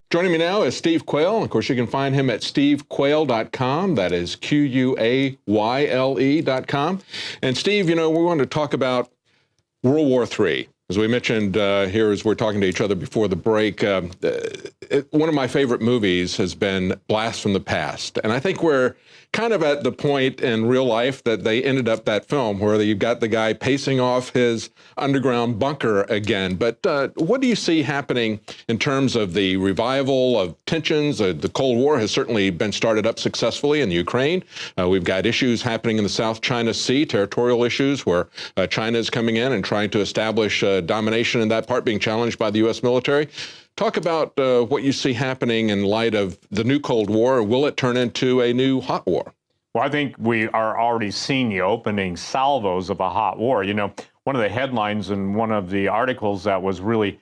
Joining me now is Steve Quayle. Of course, you can find him at stevequayle.com. That is QUAYLE.com. And Steve, we want to talk about World War III. As we mentioned here as we're talking to each other before the break, one of my favorite movies has been Blast from the Past. And I think we're kind of at the point in real life that they ended up that film where you've got the guy pacing off his underground bunker again. But what do you see happening in terms of the revival of tensions? The Cold War has certainly been started up successfully in the Ukraine. We've got issues happening in the South China Sea, territorial issues where China is coming in and trying to establish domination in that part, being challenged by the U.S. military. Talk about what you see happening in light of the new Cold War. Will it turn into a new hot war? Well, I think we are already seeing the opening salvos of a hot war. One of the headlines in one of the articles that was really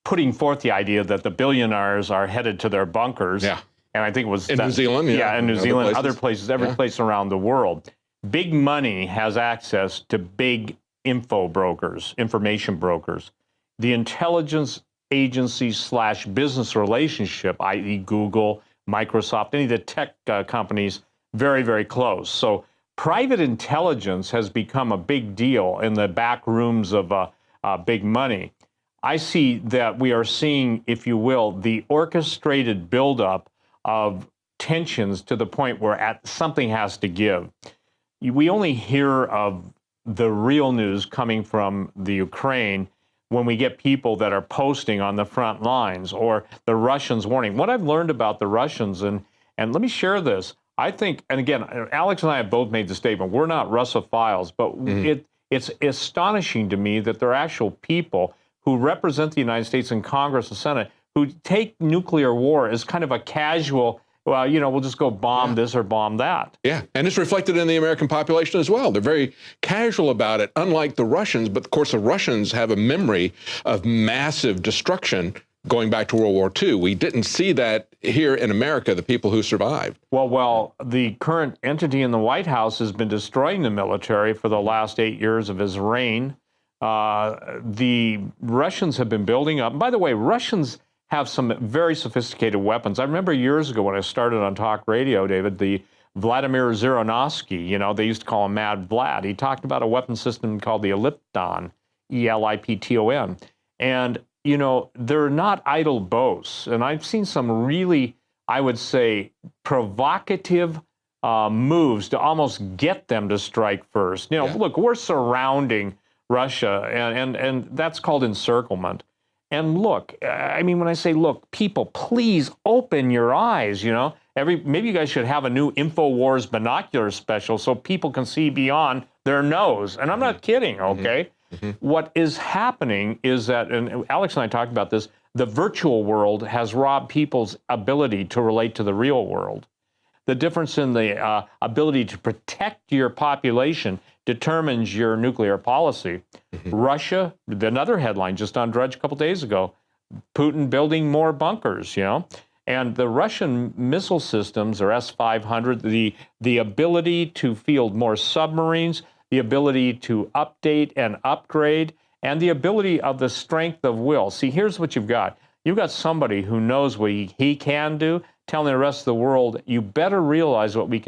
putting forth the idea that the billionaires are headed to their bunkers. Yeah. And I think it was in New Zealand. Yeah, in New Zealand, other places, every place around the world. Big money has access to big information brokers. The intelligence agencies / business relationship, i.e. Google, Microsoft, any of the tech companies, very, very close. So private intelligence has become a big deal in the back rooms of big money. I see that we are seeing, if you will, the orchestrated buildup of tensions to the point where something has to give. We only hear of the real news coming from the Ukraine when we get people that are posting on the front lines or the Russians warning. What I've learned about the Russians, and let me share this, I think, and again, Alex and I have both made the statement, we're not Russophiles, but it's astonishing to me that there are actual people who represent the United States in Congress and Senate who take nuclear war as kind of a casual, well, we'll just go bomb this or bomb that. Yeah, and it's reflected in the American population as well. They're very casual about it, unlike the Russians. But of course, the Russians have a memory of massive destruction going back to World War II. We didn't see that here in America, the people who survived. Well, the current entity in the White House has been destroying the military for the last 8 years of his reign. The Russians have been building up. And by the way, Russians have some very sophisticated weapons. I remember years ago when I started on talk radio, David, the Vladimir Zhirinovsky, they used to call him Mad Vlad. He talked about a weapon system called the Elipton, E-L-I-P-T-O-N. And, they're not idle boasts. And I've seen some really, I would say, provocative moves to almost get them to strike first. Look, we're surrounding Russia, and that's called encirclement. And look, I mean, when I say, look, people, please open your eyes, maybe you guys should have a new INFOWARS binocular special so people can see beyond their nose. And I'm not kidding, okay? What is happening is that, and Alex and I talked about this, the virtual world has robbed people's ability to relate to the real world. The difference in the ability to protect your population determines your nuclear policy. Russia, another headline just on Drudge a couple days ago, Putin building more bunkers, And the Russian missile systems, or S-500, the ability to field more submarines, the ability to update and upgrade, and the ability of the strength of will. See, here's what you've got. You've got somebody who knows what he can do, telling the rest of the world, you better realize what we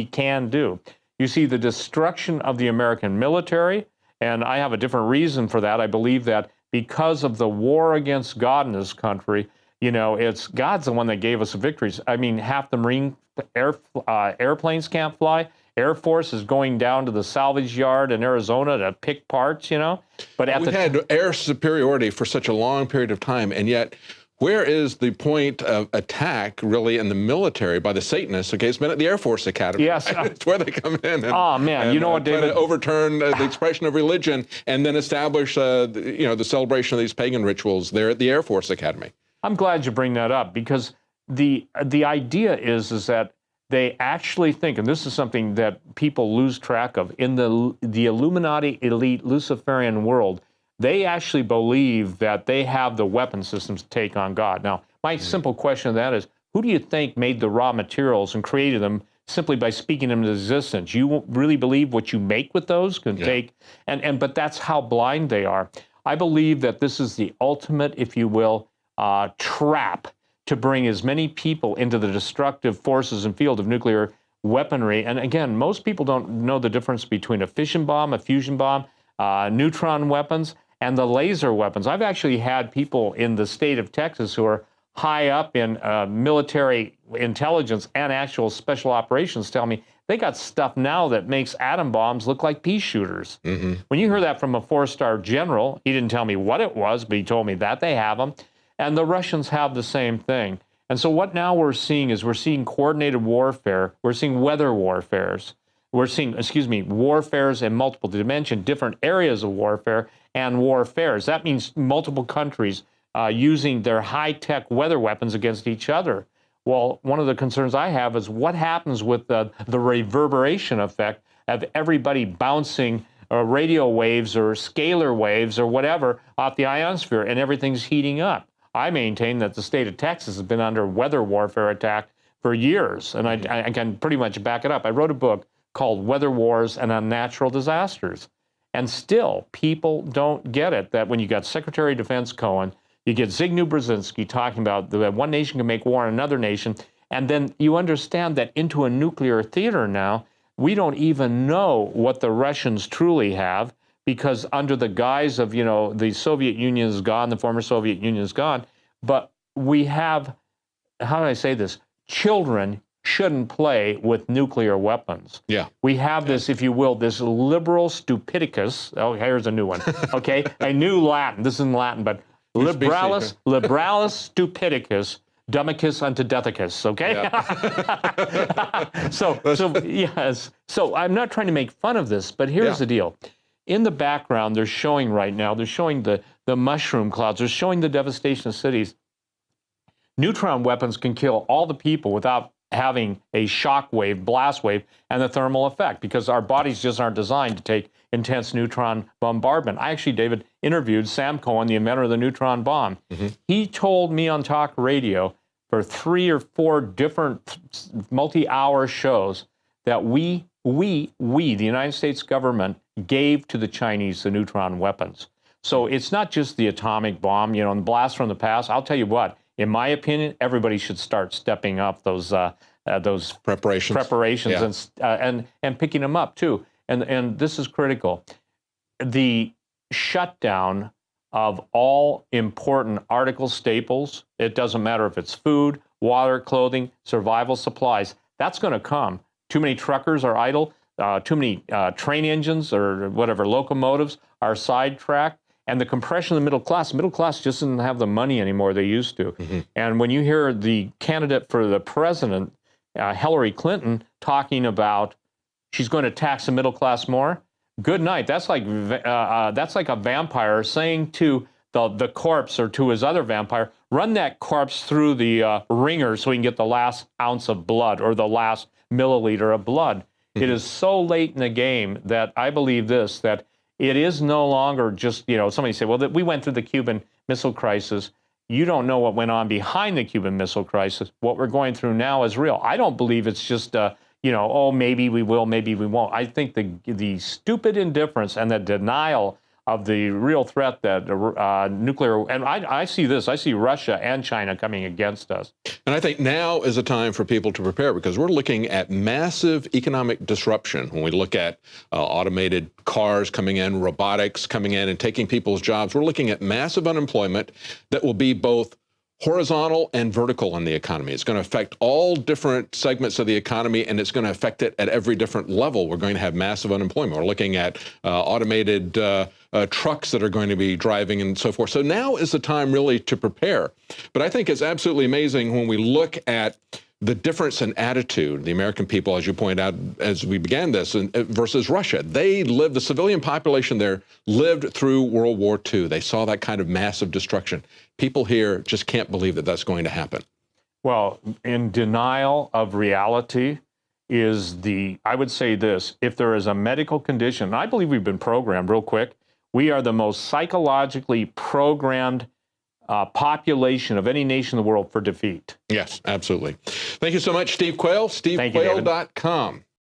can do. You see the destruction of the American military, and I have a different reason for that. I believe that because of the war against God in this country, it's God's the one that gave us the victories. I mean, half the Marine airplanes can't fly. Air Force is going down to the salvage yard in Arizona to pick parts, But we've had air superiority for such a long period of time, and yet where is the point of attack really in the military by the Satanists? Okay, it's been at the Air Force Academy. Yes. It's where they come in and, you know what, David? To overturn the expression of religion and then establish, the celebration of these pagan rituals there at the Air Force Academy. I'm glad you bring that up because the idea is that they actually think, and this is something that people lose track of, in the Illuminati elite Luciferian world, they actually believe that they have the weapon systems to take on God. Now, my simple question to that is, who do you think made the raw materials and created them simply by speaking them into existence? You really believe what you make with those can take, but that's how blind they are. I believe that this is the ultimate, if you will, trap to bring as many people into the destructive forces and field of nuclear weaponry. And again, most people don't know the difference between a fission bomb, a fusion bomb, neutron weapons, and the laser weapons. I've actually had people in the state of Texas who are high up in military intelligence and actual special operations tell me they got stuff now that makes atom bombs look like pea shooters. When you hear that from a 4-star general, he didn't tell me what it was, but he told me that they have them. And the Russians have the same thing. And so what now we're seeing is we're seeing coordinated warfare. We're seeing weather warfares. We're seeing, warfares in multiple dimensions, different areas of warfare and warfares. That means multiple countries using their high-tech weather weapons against each other. Well, one of the concerns I have is what happens with the reverberation effect of everybody bouncing radio waves or scalar waves or whatever off the ionosphere, and everything's heating up. I maintain that the state of Texas has been under weather warfare attack for years, and I can pretty much back it up. I wrote a book called Weather Wars and Unnatural Disasters, and still people don't get it, that when you got Secretary of Defense Cohen, you get Zbigniew Brzezinski talking about that one nation can make war on another nation, and then you understand that into a nuclear theater now, we don't even know what the Russians truly have, because under the guise of, the Soviet Union is gone, the former Soviet Union is gone, but we have, how do I say this? Children shouldn't play with nuclear weapons. Yeah. We have this, if you will, this liberal stupidicus. Oh, here's a new one. Okay, a new Latin. This isn't Latin, but liberalis stupidicus. Dumicus unto deathicus, okay? Yep. Yes. So I'm not trying to make fun of this, but here's the deal. In the background, they're showing right now, they're showing the mushroom clouds, they're showing the devastation of cities. Neutron weapons can kill all the people without having a shock wave, blast wave, and the thermal effect, because our bodies just aren't designed to take intense neutron bombardment. I actually, David, interviewed Sam Cohen, the inventor of the neutron bomb. He told me on talk radio for 3 or 4 different multi-hour shows that we, the United States government, gave to the Chinese the neutron weapons. So it's not just the atomic bomb, and the blast from the past. I'll tell you what, in my opinion, everybody should start stepping up those preparations and picking them up too. And this is critical. The shutdown of all important article staples, it doesn't matter if it's food, water, clothing, survival supplies, that's going to come. Too many truckers are idle, too many train engines or whatever, locomotives are sidetracked, and the compression of the middle class just doesn't have the money anymore they used to. And when you hear the candidate for the president, Hillary Clinton, talking about she's going to tax the middle class more, good night. That's like a vampire saying to the corpse or to his other vampire, run that corpse through the ringer so we can get the last ounce of blood or the last milliliter of blood. It is so late in the game that I believe this, that it is no longer just, somebody say, well, we went through the Cuban Missile Crisis. You don't know what went on behind the Cuban Missile Crisis. What we're going through now is real. I don't believe it's just oh, maybe we will, maybe we won't. I think the stupid indifference and the denial of the real threat that nuclear, and I see this, I see Russia and China coming against us. And I think now is a time for people to prepare, because we're looking at massive economic disruption when we look at automated cars coming in, robotics coming in and taking people's jobs. We're looking at massive unemployment that will be both horizontal and vertical in the economy. It's going to affect all different segments of the economy, and it's going to affect it at every different level. We're going to have massive unemployment. We're looking at automated trucks that are going to be driving and so forth. So now is the time really to prepare. But I think it's absolutely amazing when we look at the difference in attitude, the American people, as you point out, as we began this, versus Russia. The civilian population there lived through World War II. They saw that kind of massive destruction. People here just can't believe that that's going to happen. Well, in denial of reality is I would say this, if there is a medical condition, and I believe we've been programmed real quick, we are the most psychologically programmed population of any nation in the world for defeat. Yes, absolutely. Thank you so much, Steve Quayle, stevequayle.com.